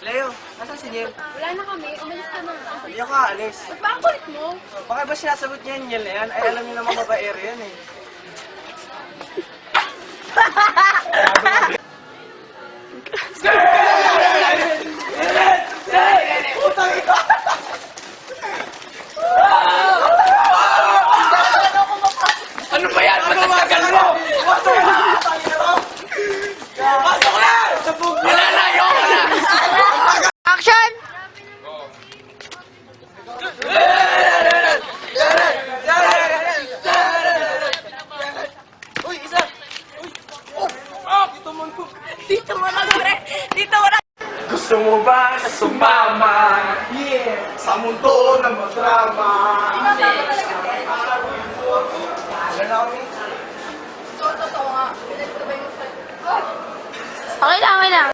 Leo, nasaan si Niel? Wala na kami, umalis ka na. Hindi ako aalis. Ba't ba ang kulit mo? Bakit ba sinasagot niya yung Niel na yan? Ay, alam niyo naman babaero yan eh. Ano ba yan? Matatagal mo! Pasok na! Wala na! Ayoko na! Action! Uy, isa! Dito mo lang, pre! Dito mo lang! Gusto mo ba sumama? Yeah! Sa mundo ng madrama! Wala na kami. Totoo nga. Okay lang, okay lang.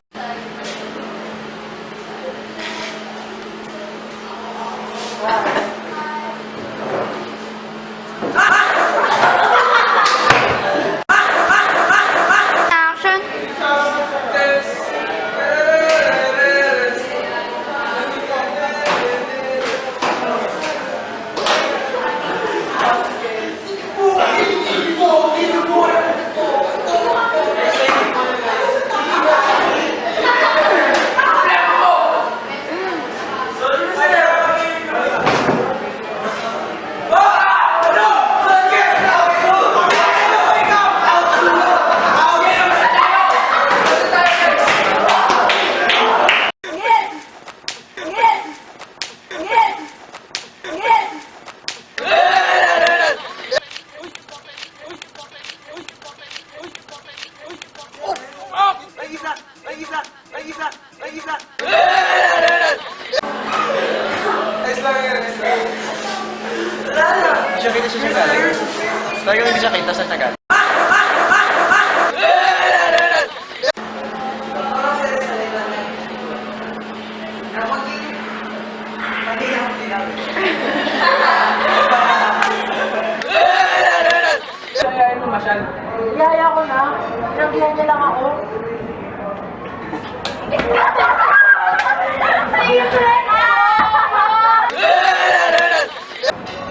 Action! Ay, isa! Ay, isa! Ay, isa! Ay, isa! Ayos lang yan, ayos lang. Hindi siya kita sa Tagalog. Talagang hindi siya kita sa Tagalog. Yaya ko na. Pinaglihan niya lang ako.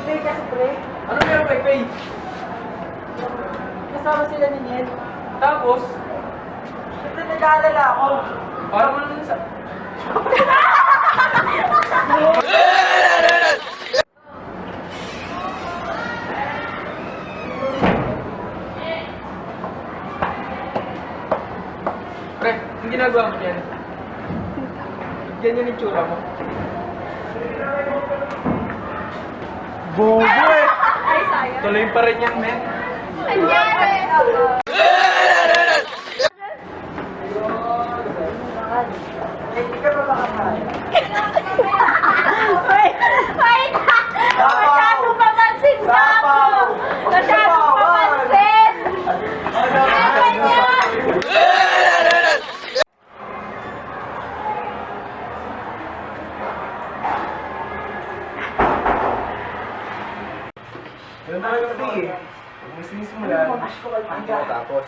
Pay kasi, pre. Ano meron kay Pay? Kasama sila ni Niel. Tapos, Siyempre nag-aalala ako. parang mo naman sa... Pre, yung ginagawa mo yan. Ganyan yung tsura mo. Bobo eh! Ay, sayang. Tuloy pa rin yan, men. Nangyari! Hindi ka ba makakain? Wait! Wait! Masyadong pamansin ka ako! Masyadong pamansin! Ano niya? Ganun talaga ito eh. Pag may sinisimulan, hindi ako tapos.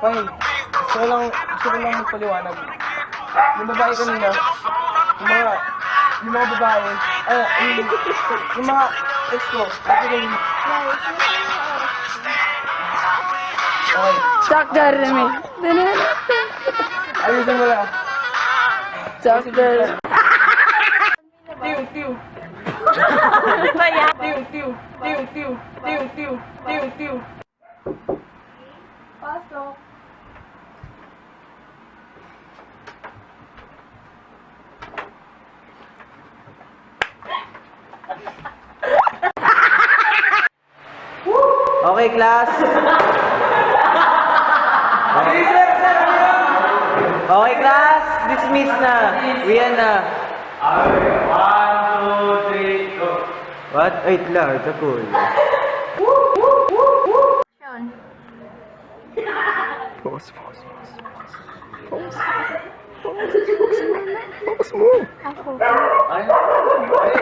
Fine. Gusto ko lang magpaliwanag. Yung babae kanina, yung mga babae, yung mga ex ko, okay. Chuck Jeremy. Ayusin mo lang. Chuck Jeremy. Tiw, tiw. Ba yan? Tiw, tiw. Tiw, tiw. Tiw, tiw. Tiw, tiw. Pasok. Okay, class. Okay, class. Dismiss na. Uyan na. Okay, 1, 2, 3, go. What? Wait lang, ito cool. Pause. Pause mo. Ako. Ay, ay,